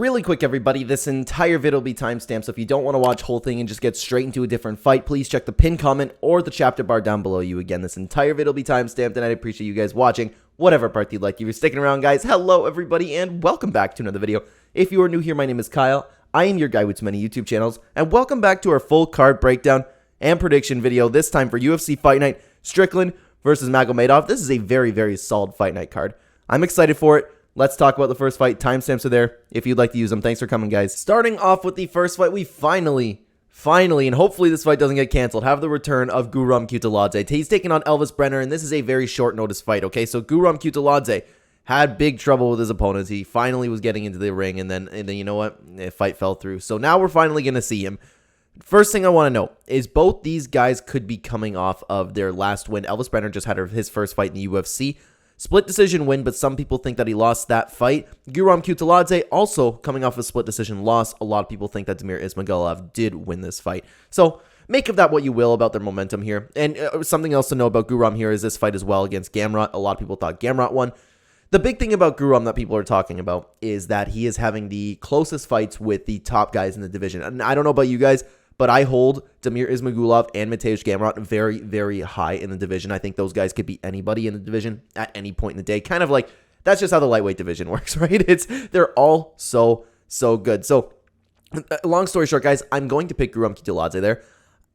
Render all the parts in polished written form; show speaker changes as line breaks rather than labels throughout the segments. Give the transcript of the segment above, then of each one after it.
Really quick, everybody, this entire video will be timestamped, so if you don't want to watch whole thing and just get straight into a different fight, please check the pinned comment or the chapter bar down below you. Again, this entire video will be timestamped, and I'd appreciate you guys watching whatever part you'd like. If you're sticking around, guys, hello, everybody, and welcome back to another video. If you are new here, my name is Kyle. I am your guy with many YouTube channels, and welcome back to our full card breakdown and prediction video, this time for UFC Fight Night, Strickland versus Magomedov. This is a very, very solid Fight Night card. I'm excited for it. Let's talk about the first fight. Timestamps are there if you'd like to use them. Thanks for coming, guys. Starting off with the first fight, we finally, and hopefully this fight doesn't get canceled, have the return of Guram Kutateeladze. He's taking on Elves Brener, and this is a very short notice fight, okay? So Guram Kutateeladze had big trouble with his opponents. He finally was getting into the ring, and then you know what? The fight fell through. So now we're finally going to see him. First thing I want to know is both these guys could be coming off of their last win. Elves Brener just had his first fight in the UFC. Split decision win, but some people think that he lost that fight. Guram Kutateeladze also coming off a split decision loss. A lot of people think that Denis Magomedov did win this fight. So make of that what you will about their momentum here. And something else to know about Guram here is this fight as well against Gamrot. A lot of people thought Gamrot won. The big thing about Guram that people are talking about is that he is having the closest fights with the top guys in the division. And I don't know about you guys, but I hold Denis Magomedov and Mateusz Gamrot very, very high in the division. I think those guys could beat anybody in the division at any point in the day. Kind of like, that's just how the lightweight division works, right? They're all so good. So, long story short, guys, I'm going to pick Guram Kutateeladze there.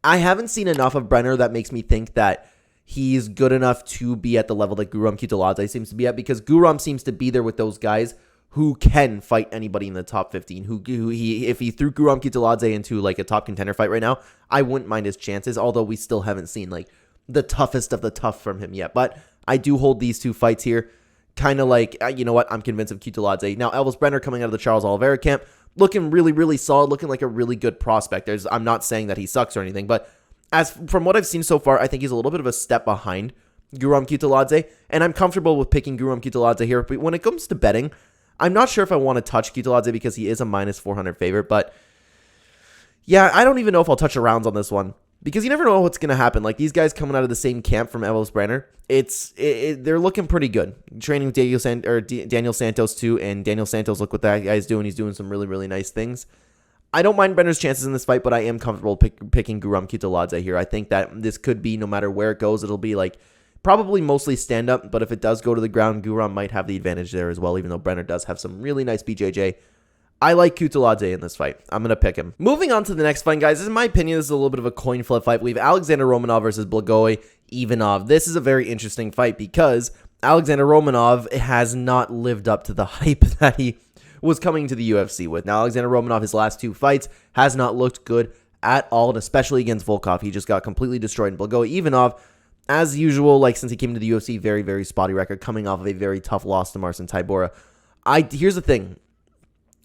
I haven't seen enough of Brener that makes me think that he's good enough to be at the level that Guram Kutateeladze seems to be at, because Guram seems to be there with those guys who can fight anybody in the top 15. If he threw Guram Kutateeladze into like a top contender fight right now, I wouldn't mind his chances, although we still haven't seen like the toughest of the tough from him yet. But I do hold these two fights here kind of like, you know what, I'm convinced of Kutateeladze. Now, Elves Brener coming out of the Charles Oliveira camp, looking really solid, looking like a really good prospect. I'm not saying that he sucks or anything, but from what I've seen so far, I think he's a little bit of a step behind Guram Kutateeladze, and I'm comfortable with picking Guram Kutateeladze here. But when it comes to betting, I'm not sure if I want to touch Kutateeladze because he is a minus 400 favorite, but yeah, I don't even know if I'll touch the rounds on this one because you never know what's going to happen. Like, these guys coming out of the same camp from Elves Brener, they're looking pretty good. Training with Daniel Santos too, and Daniel Santos, look what that guy's doing. He's doing some really nice things. I don't mind Brener's chances in this fight, but I am comfortable picking Guram Kutateeladze here. I think that this could be, no matter where it goes, it'll be like probably mostly stand-up, but if it does go to the ground, Guram might have the advantage there as well, even though Brener does have some really nice BJJ. I like Kutateeladze in this fight. I'm going to pick him. Moving on to the next fight, guys. In my opinion, this is a little bit of a coin flip fight. We have Alexandr Romanov versus Blagoy Ivanov. This is a very interesting fight because Alexandr Romanov has not lived up to the hype that he was coming to the UFC with. Now, Alexandr Romanov, his last two fights, has not looked good at all, and especially against Volkov. He just got completely destroyed. And Blagoy Ivanov, as usual, like since he came to the UFC, very spotty record, coming off of a very tough loss to Marcin Tybura. Here's the thing.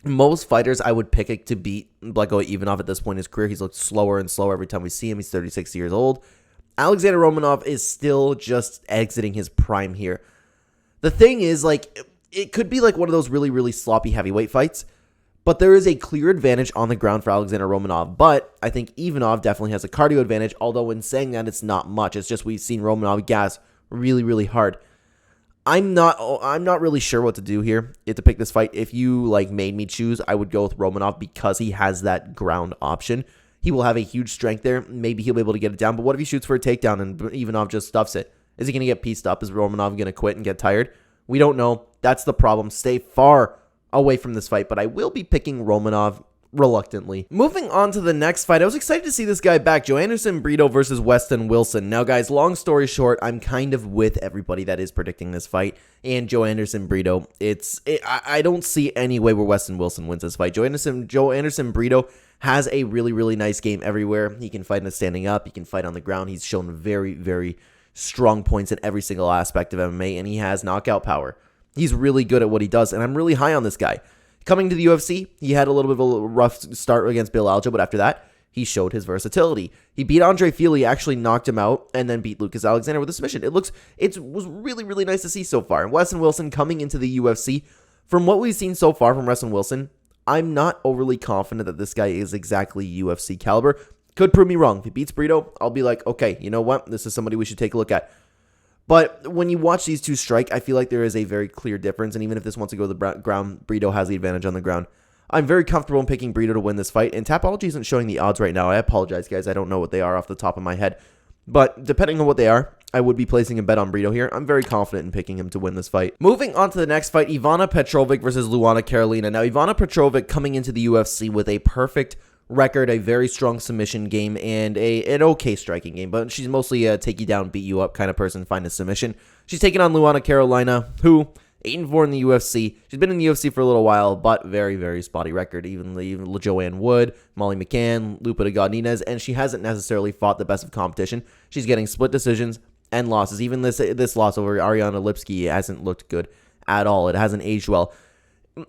Most fighters I would pick to beat Blagoy Ivanov at this point in his career. He's looked slower and slower every time we see him. He's 36 years old. Alexandr Romanov is still just exiting his prime here. The thing is, like, it could be like one of those really sloppy heavyweight fights, but there is a clear advantage on the ground for Alexandr Romanov. But I think Ivanov definitely has a cardio advantage, although in saying that, it's not much. It's just we've seen Romanov gas really hard. I'm not really sure what to do here to pick this fight. If you like made me choose, I would go with Romanov because he has that ground option. He will have a huge strength there. Maybe he'll be able to get it down. But what if he shoots for a takedown and Ivanov just stuffs it? Is he going to get pieced up? Is Romanov going to quit and get tired? We don't know. That's the problem. Stay far away from this fight, but I will be picking Romanov reluctantly. Moving on to the next fight, I was excited to see this guy back. Joanderson Brito versus Westin Wilson. Now, guys, long story short, I'm kind of with everybody that is predicting this fight, and Joanderson Brito. I don't see any way where Westin Wilson wins this fight. Joanderson Brito has a really nice game everywhere. He can fight in standing up. He can fight on the ground. He's shown very strong points in every single aspect of MMA, and he has knockout power. He's really good at what he does, and I'm really high on this guy. Coming to the UFC, he had a little bit of a rough start against Bill Aljo, but after that, he showed his versatility. He beat Andre Fili, actually knocked him out, and then beat Lucas Alexander with a submission. It was really nice to see so far. And Westin Wilson coming into the UFC, from what we've seen so far from Westin Wilson, I'm not overly confident that this guy is exactly UFC caliber. Could prove me wrong. If he beats Brito, I'll be like, okay, you know what? This is somebody we should take a look at. But when you watch these two strike, I feel like there is a very clear difference. And even if this wants to go to the ground, Brito has the advantage on the ground. I'm very comfortable in picking Brito to win this fight, and Tapology isn't showing the odds right now. I apologize, guys. I don't know what they are off the top of my head. But depending on what they are, I would be placing a bet on Brito here. I'm very confident in picking him to win this fight. Moving on to the next fight, Ivana Petrovic versus Luana Carolina. Now, Ivana Petrovic coming into the UFC with a perfect record, a very strong submission game, and an okay striking game. But she's mostly a take you down, beat you up kind of person, find a submission. She's taking on Luana Carolina, who 8-4 in the UFC. She's been in the UFC for a little while, but very, very spotty record. Even Joanne Wood, Molly McCann, Lupa de Godinez, and she hasn't necessarily fought the best of competition. She's getting split decisions and losses. Even this loss over Ariana Lipsky hasn't looked good at all. It hasn't aged well.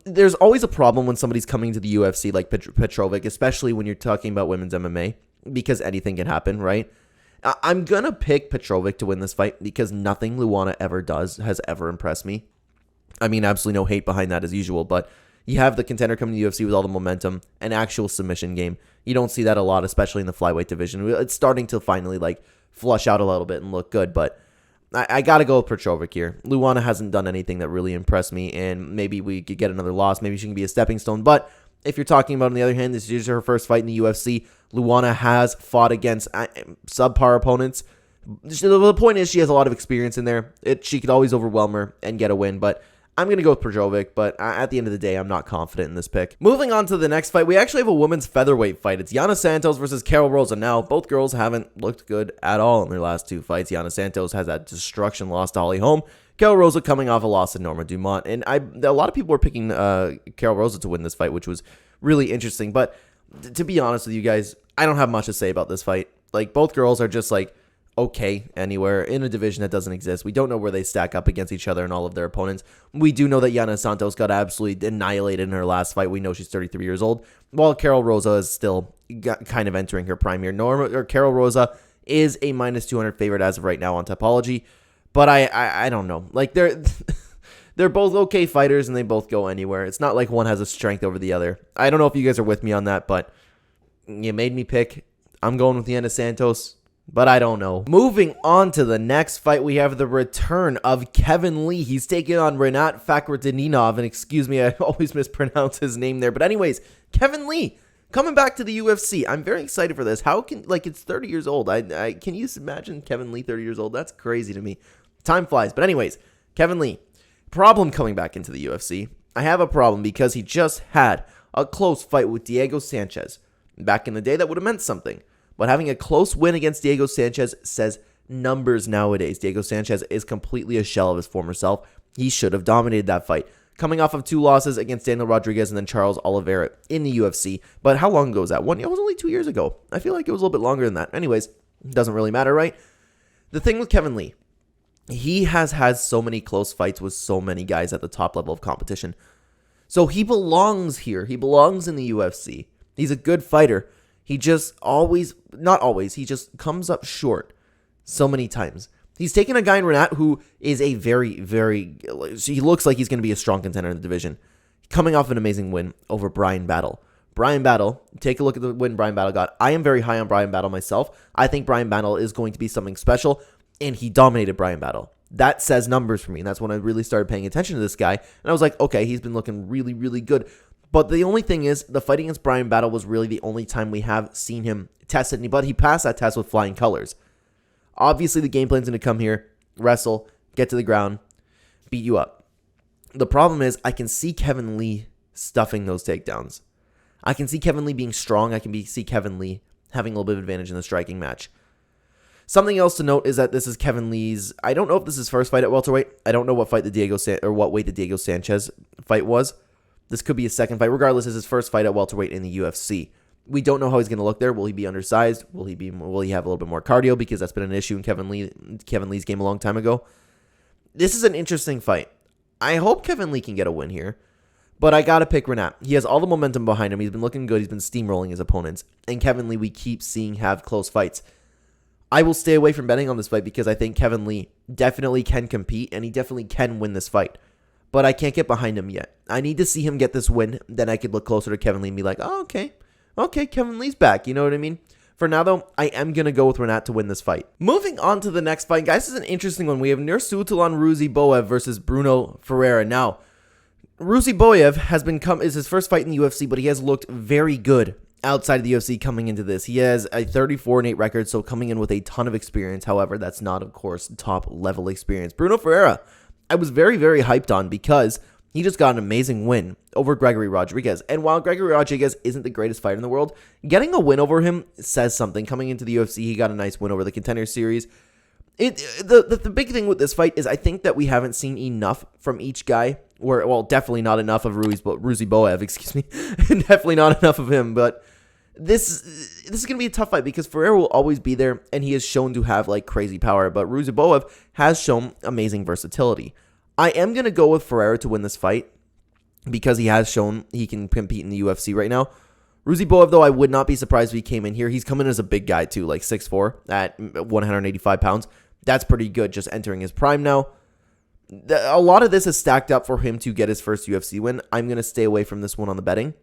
There's always a problem when somebody's coming to the UFC like Petrovic, especially when you're talking about women's MMA, because anything can happen, right? I'm going to pick Petrovic to win this fight because nothing Luana ever does has ever impressed me. I mean, absolutely no hate behind that as usual, but you have the contender coming to the UFC with all the momentum, an actual submission game. You don't see that a lot, especially in the flyweight division. It's starting to finally flush out a little bit and look good, but I got to go with Petrovic here. Luana hasn't done anything that really impressed me, and maybe we could get another loss. Maybe she can be a stepping stone, but if you're talking about, on the other hand, this is her first fight in the UFC. Luana has fought against subpar opponents. The point is she has a lot of experience in there. She could always overwhelm her and get a win, but I'm going to go with Petrovic, but at the end of the day, I'm not confident in this pick. Moving on to the next fight, we actually have a women's featherweight fight. It's Yana Santos versus Karol Rosa. Now, both girls haven't looked good at all in their last two fights. Yana Santos has that destruction loss to Holly Holm. Karol Rosa coming off a loss to Norma Dumont. And a lot of people were picking Karol Rosa to win this fight, which was really interesting. But to be honest with you guys, I don't have much to say about this fight. Both girls are just okay anywhere in a division that doesn't exist. We don't know where they stack up against each other and all of their opponents. We do know that Yana Santos got absolutely annihilated in her last fight. We know she's 33 years old, while Karol Rosa is still kind of entering her prime year. Karol Rosa is a -200 favorite as of right now on Tapology, but I don't know. They're both okay fighters and they both go anywhere. It's not like one has a strength over the other. I don't know if you guys are with me on that, but you made me pick. I'm going with Yana Santos, but I don't know. Moving on to the next fight, we have the return of Kevin Lee. He's taking on Rinat Fakhretdinov, and excuse me, I always mispronounce his name there. But anyways, Kevin Lee coming back to the UFC. I'm very excited for this. How can, it's 30 years old. Can you imagine Kevin Lee 30 years old? That's crazy to me. Time flies. But anyways, Kevin Lee, problem coming back into the UFC. I have a problem because he just had a close fight with Diego Sanchez. Back in the day, that would have meant something. But having a close win against Diego Sanchez says numbers nowadays. Diego Sanchez is completely a shell of his former self. He should have dominated that fight. Coming off of 2 losses against Daniel Rodriguez and then Charles Oliveira in the UFC. But how long ago was that? It was only 2 years ago. I feel like it was a little bit longer than that. Anyways, doesn't really matter, right? The thing with Kevin Lee, he has had so many close fights with so many guys at the top level of competition. So he belongs here. He belongs in the UFC. He's a good fighter. He just he just comes up short so many times. He's taken a guy in Rinat who is a very, very, he looks like he's going to be a strong contender in the division. Coming off an amazing win over Brian Battle. Brian Battle, take a look at the win Brian Battle got. I am very high on Brian Battle myself. I think Brian Battle is going to be something special, and he dominated Brian Battle. That says numbers for me, and that's when I really started paying attention to this guy, and I was like, okay, he's been looking really, really good. But the only thing is, the fight against Brian Battle was really the only time we have seen him test it, but he passed that test with flying colors. Obviously, the game plan's going to come here, wrestle, get to the ground, beat you up. The problem is, I can see Kevin Lee stuffing those takedowns. I can see Kevin Lee being strong. I can see Kevin Lee having a little bit of advantage in the striking match. Something else to note is that this is Kevin Lee's, I don't know if this is his first fight at welterweight. I don't know what weight the Diego Sanchez fight was. This could be his second fight. Regardless, it's his first fight at welterweight in the UFC. We don't know how he's going to look there. Will he be undersized? Will he have a little bit more cardio? Because that's been an issue in Kevin Lee's game a long time ago. This is an interesting fight. I hope Kevin Lee can get a win here. But I got to pick Rinat. He has all the momentum behind him. He's been looking good. He's been steamrolling his opponents. And Kevin Lee, we keep seeing have close fights. I will stay away from betting on this fight because I think Kevin Lee definitely can compete and he definitely can win this fight. But I can't get behind him yet. I need to see him get this win. Then I could look closer to Kevin Lee and be like, oh, okay, Kevin Lee's back. You know what I mean? For now, though, I am going to go with Rinat to win this fight. Moving on to the next fight, guys, this is an interesting one. We have Nursulton Ruziboev versus Bruno Ferreira. Now, Ruziboev is his first fight in the UFC, but he has looked very good outside of the UFC coming into this. He has a 34-8 record, so coming in with a ton of experience. However, that's not, of course, top-level experience. Bruno Ferreira, I was very, very hyped on because he just got an amazing win over Gregory Rodriguez. And while Gregory Rodriguez isn't the greatest fighter in the world, getting a win over him says something. Coming into the UFC, he got a nice win over the Contender Series. The big thing with this fight is I think that we haven't seen enough from each guy. Definitely not enough of Ruziboev, excuse me. Definitely not enough of him, but this is going to be a tough fight because Ferreira will always be there, and he is shown to have, like, crazy power, but Ruziboev has shown amazing versatility. I am going to go with Ferreira to win this fight because he has shown he can compete in the UFC right now. Ruziboev, though, I would not be surprised if he came in here. He's coming as a big guy, too, like 6'4", at 185 pounds. That's pretty good, just entering his prime now. A lot of this is stacked up for him to get his first UFC win. I'm going to stay away from this one on the betting,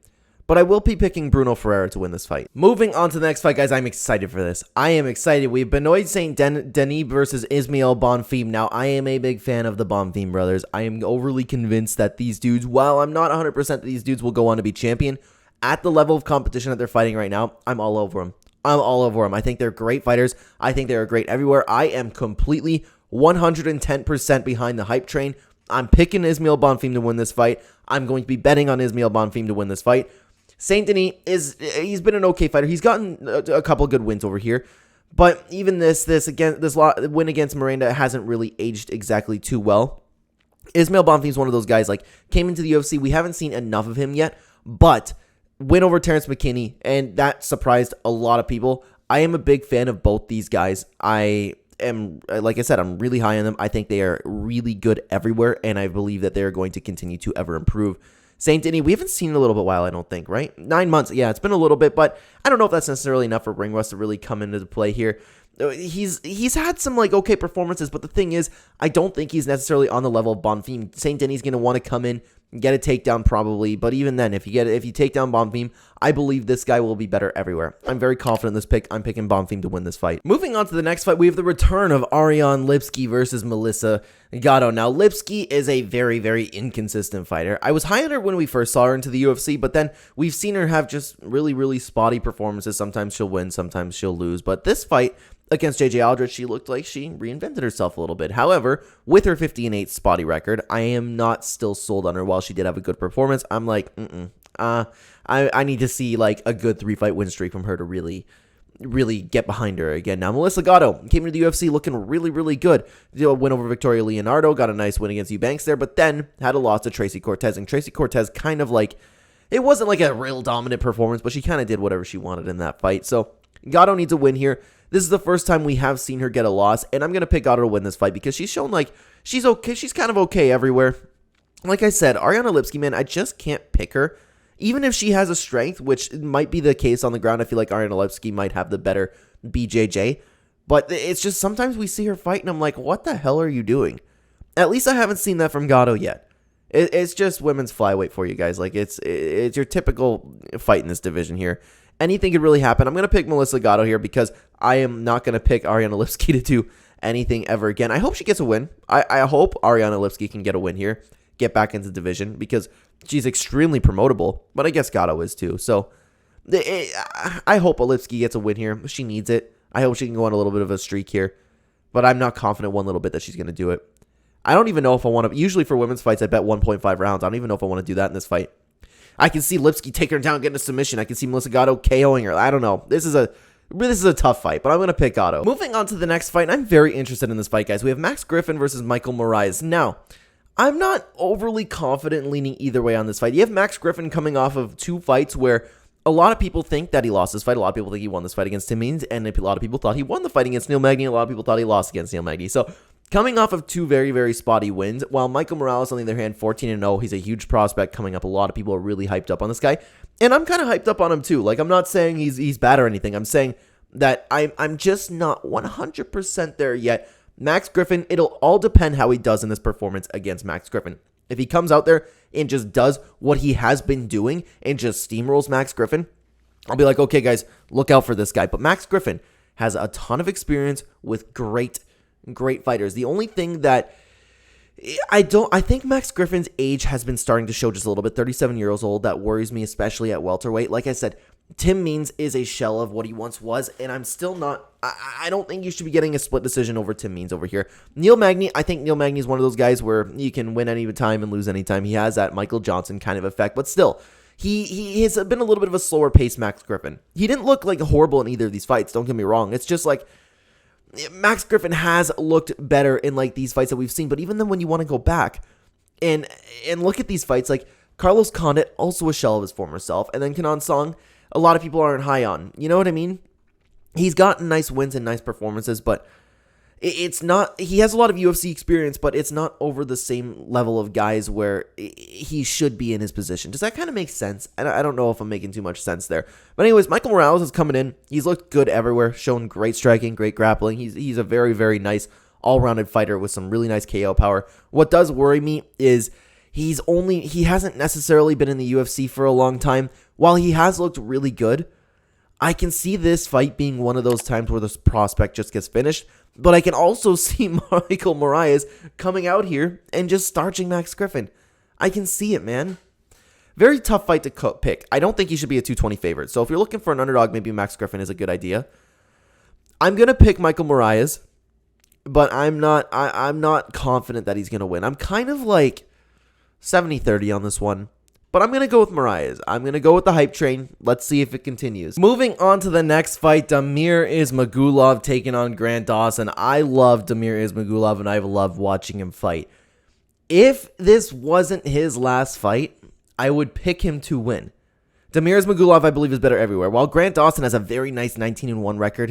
but I will be picking Bruno Ferreira to win this fight. Moving on to the next fight, guys, I'm excited for this. I am excited. We have Benoit Denis versus Ismail Bonfim. Now, I am a big fan of the Bonfim brothers. I am overly convinced that these dudes, while I'm not 100% that these dudes will go on to be champion, at the level of competition that they're fighting right now, I'm all over them. I think they're great fighters. I think they're great everywhere. I am completely 110% behind the hype train. I'm picking Ismail Bonfim to win this fight. I'm going to be betting on Ismail Bonfim to win this fight. Saint Denis he's been an okay fighter. He's gotten a couple good wins over here, but even this win against Miranda hasn't really aged exactly too well. Ismail Bonfim is one of those guys, like, came into the UFC. We haven't seen enough of him yet, but win over Terrence McKinney, and that surprised a lot of people. I am a big fan of both these guys. I am, like I said, I'm really high on them. I think they are really good everywhere, and I believe that they are going to continue to ever improve. Saint Denis, we haven't seen in a little bit while, I don't think, right? 9 months. Yeah, it's been a little bit, but I don't know if that's necessarily enough for ring rust to really come into play here. He's had some, like, okay performances, but the thing is, I don't think he's necessarily on the level of Bonfim. Saint Denis is going to want to come in, get a takedown probably, but even then, if you take down Bonfim, I believe this guy will be better everywhere. I'm very confident in this pick. I'm picking Bonfim to win this fight. Moving on to the next fight, we have the return of Ariane Lipski versus Melissa Gatto. Now, Lipski is a very, very inconsistent fighter. I was high on her when we first saw her into the UFC, but then we've seen her have just really, really spotty performances. Sometimes she'll win, sometimes she'll lose, but this fight against JJ Aldrich, she looked like she reinvented herself a little bit. However, with her 50-8 spotty record, I am not still sold on her. While she did have a good performance, I'm like, I need to see, like, a good 3-fight win streak from her to really get behind her again. Now, Melissa Gatto came into the UFC looking really, really good. Did a win over Victoria Leonardo, got a nice win against Eubanks there, but then had a loss to Tracy Cortez, and Tracy Cortez kind of, like, it wasn't like a real dominant performance, but she kind of did whatever she wanted in that fight. So Gatto needs a win here. This is the first time we have seen her get a loss, and I'm going to pick Gatto to win this fight because she's shown, like, she's okay. She's kind of okay everywhere. Like I said, Ariane Lipski, man, I just can't pick her. Even if she has a strength, which might be the case on the ground, I feel like Ariane Lipski might have the better BJJ. But it's just sometimes we see her fight, and I'm like, what the hell are you doing? At least I haven't seen that from Gatto yet. It's just women's flyweight for you guys. Like, it's your typical fight in this division here. Anything could really happen. I'm going to pick Melissa Gatto here because I am not going to pick Ariane Lipski to do anything ever again. I hope she gets a win. I hope Ariane Lipski can get a win here, get back into the division because she's extremely promotable, but I guess Gatto is too. So I hope Lipski gets a win here. She needs it. I hope she can go on a little bit of a streak here, but I'm not confident one little bit that she's going to do it. I don't even know if I want to. Usually for women's fights, I bet 1.5 rounds. I don't even know if I want to do that in this fight. I can see Lipski take her down, getting a submission. I can see Melissa Gatto KOing her. I don't know. This is a tough fight, but I'm going to pick Gatto. Moving on to the next fight, I'm very interested in this fight, guys. We have Max Griffin versus Michael Moraes. Now, I'm not overly confident leaning either way on this fight. You have Max Griffin coming off of 2 fights where a lot of people think that he lost this fight. A lot of people think he won this fight against Tim Means, and a lot of people thought he won the fight against Neil Magny. A lot of people thought he lost against Neil Magny. So, coming off of 2 very, very spotty wins, while Michael Morales, on the other hand, 14-0, he's a huge prospect coming up. A lot of people are really hyped up on this guy, and I'm kind of hyped up on him too. Like, I'm not saying he's bad or anything. I'm saying that I'm just not 100% there yet. Max Griffin, it'll all depend how he does in this performance against Max Griffin. If he comes out there and just does what he has been doing and just steamrolls Max Griffin, I'll be like, okay, guys, look out for this guy. But Max Griffin has a ton of experience with great fighters. The only thing that I think Max Griffin's age has been starting to show just a little bit. 37 years old. That worries me, especially at welterweight. Like I said, Tim Means is a shell of what he once was, and I'm still not. I don't think you should be getting a split decision over Tim Means over here. Neil Magny, I think Neil Magny is one of those guys where you can win any time and lose any time. He has that Michael Johnson kind of effect, but still, he has been a little bit of a slower pace Max Griffin. He didn't look like horrible in either of these fights, don't get me wrong. It's just like Max Griffin has looked better in like these fights that we've seen, but even then when you want to go back and look at these fights, like Carlos Condit, also a shell of his former self, and then Kenan Song, a lot of people aren't high on. You know what I mean? He's gotten nice wins and nice performances, but it's not, he has a lot of UFC experience, but it's not over the same level of guys where he should be in his position. Does that kind of make sense? I don't know if I'm making too much sense there. But anyways, Michael Morales is coming in. He's looked good everywhere, shown great striking, great grappling. He's a very, very nice all-rounded fighter with some really nice KO power. What does worry me is he hasn't necessarily been in the UFC for a long time. While he has looked really good, I can see this fight being one of those times where this prospect just gets finished. But I can also see Michael Moraes coming out here and just starching Max Griffin. I can see it, man. Very tough fight to pick. I don't think he should be a 220 favorite. So if you're looking for an underdog, maybe Max Griffin is a good idea. I'm going to pick Michael Moraes, but I'm not confident that he's going to win. I'm kind of like 70-30 on this one. But I'm going to go with Moraes. I'm going to go with the hype train. Let's see if it continues. Moving on to the next fight, Damir Ismagulov taking on Grant Dawson. I love Damir Ismagulov, and I've loved watching him fight. If this wasn't his last fight, I would pick him to win. Damir Ismagulov, I believe, is better everywhere. While Grant Dawson has a very nice 19-1 record,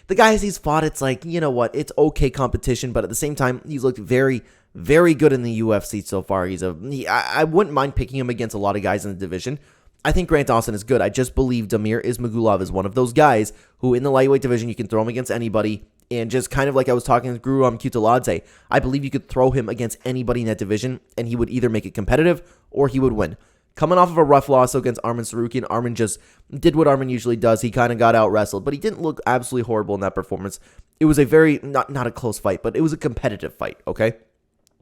the guys he's fought, it's like, you know what, it's okay competition, but at the same time, he's looked very, very good in the UFC so far. I wouldn't mind picking him against a lot of guys in the division. I think Grant Dawson is good. I just believe Damir Ismagulov is one of those guys who in the lightweight division, you can throw him against anybody. And just kind of like I was talking with Guram Kutateeladze, I believe you could throw him against anybody in that division, and he would either make it competitive or he would win. Coming off of a rough loss against Arman Tsarukyan, Arman just did what Arman usually does. He kind of got out-wrestled, but he didn't look absolutely horrible in that performance. It was a very, not a close fight, but it was a competitive fight, okay?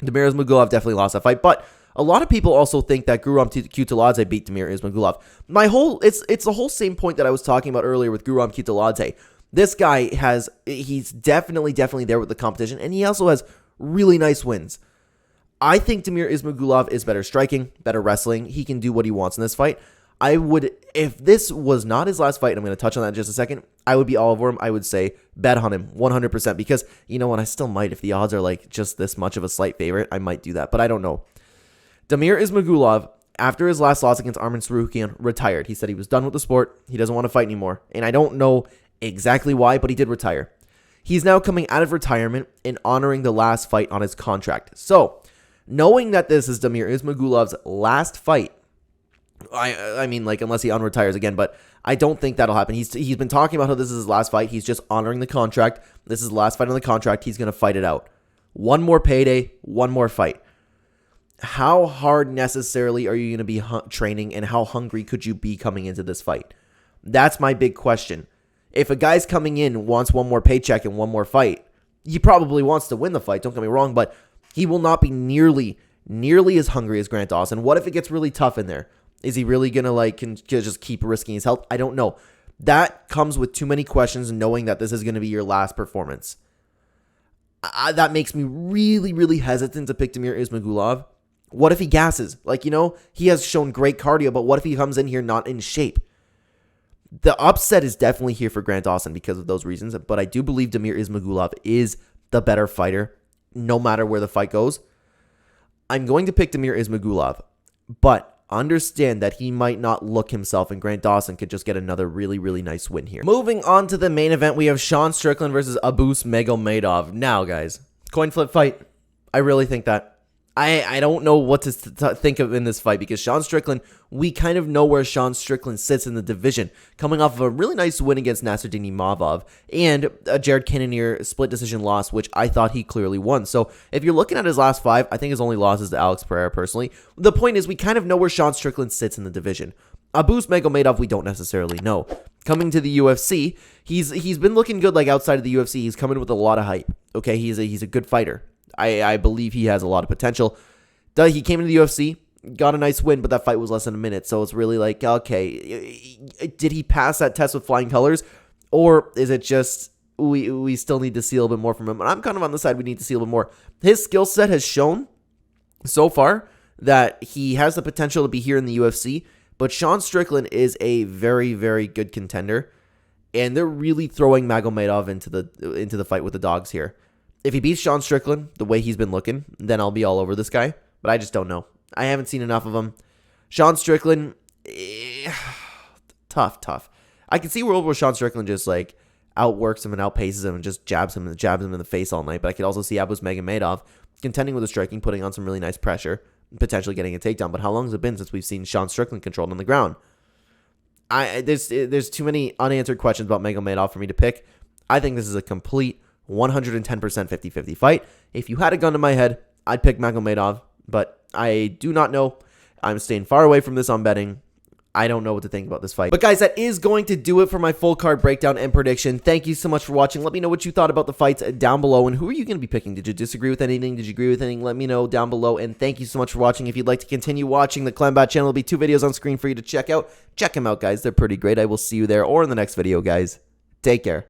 Damir Ismagulov definitely lost that fight, but a lot of people also think that Guram Kutateeladze beat Damir Ismagulov. It's the whole same point that I was talking about earlier with Guram Kutateeladze. This guy he's definitely there with the competition, and he also has really nice wins. I think Damir Ismagulov is better striking, better wrestling. He can do what he wants in this fight. If this was not his last fight, and I'm going to touch on that in just a second, I would be all over him. I would say bet on him 100% because, you know what, I still might. If the odds are like just this much of a slight favorite, I might do that, but I don't know. Damir Ismagulov, after his last loss against Arman Tsarukyan, retired. He said he was done with the sport. He doesn't want to fight anymore, and I don't know exactly why, but he did retire. He's now coming out of retirement and honoring the last fight on his contract. So, knowing that this is Damir Ismagulov's last fight, I mean, like, unless he unretires again, but I don't think that'll happen. He's been talking about how this is his last fight. He's just honoring the contract. This is the last fight on the contract. He's going to fight it out. One more payday, one more fight. How hard necessarily are you going to be training, and how hungry could you be coming into this fight? That's my big question. If a guy's coming in, wants one more paycheck and one more fight, he probably wants to win the fight, don't get me wrong, but he will not be nearly as hungry as Grant Dawson. What if it gets really tough in there? Is he really going to just keep risking his health? I don't know. That comes with too many questions, knowing that this is going to be your last performance. That makes me really, really hesitant to pick Damir Ismagulov. What if he gasses? He has shown great cardio, but what if he comes in here not in shape? The upset is definitely here for Grant Dawson because of those reasons, but I do believe Damir Ismagulov is the better fighter, no matter where the fight goes. I'm going to pick Damir Ismagulov, but understand that he might not look himself, and Grant Dawson could just get another really, really nice win here. Moving on to the main event, we have Sean Strickland versus Abus Magomedov. Now, guys, coin flip fight. I really think that. I don't know what to think of in this fight because Sean Strickland, we kind of know where Sean Strickland sits in the division, coming off of a really nice win against Nasruddin Imavov and a Jared Cannonier split decision loss, which I thought he clearly won. So if you're looking at his last five, I think his only loss is to Alex Pereira personally. The point is we kind of know where Sean Strickland sits in the division. Abus Magomedov, we don't necessarily know. Coming to the UFC, he's been looking good outside of the UFC. He's coming with a lot of hype. Okay, he's a good fighter. I believe he has a lot of potential. He came into the UFC, got a nice win, but that fight was less than a minute. So it's really like, okay, did he pass that test with flying colors? Or is it just we still need to see a little bit more from him? And I'm kind of on the side we need to see a little bit more. His skill set has shown so far that he has the potential to be here in the UFC, but Sean Strickland is a very, very good contender, and they're really throwing Magomedov into the fight with the dogs here. If he beats Sean Strickland the way he's been looking, then I'll be all over this guy, but I just don't know. I haven't seen enough of him. Sean Strickland, tough. I can see a world where Sean Strickland just like outworks him and outpaces him and just jabs him in the face all night, but I could also see Abus Magomedov contending with the striking, putting on some really nice pressure, potentially getting a takedown. But how long has it been since we've seen Sean Strickland controlled on the ground? There's too many unanswered questions about Magomedov for me to pick. I think this is a complete 110% 50-50 fight. If you had a gun to my head, I'd pick Magomedov, but I do not know. I'm staying far away from this on betting. I don't know what to think about this fight. But guys, that is going to do it for my full card breakdown and prediction. Thank you so much for watching. Let me know what you thought about the fights down below, and who are you going to be picking? Did you disagree with anything? Did you agree with anything? Let me know down below, and thank you so much for watching. If you'd like to continue watching the Clembat channel, there'll be 2 videos on screen for you to check out. Check them out, guys. They're pretty great. I will see you there or in the next video, guys. Take care.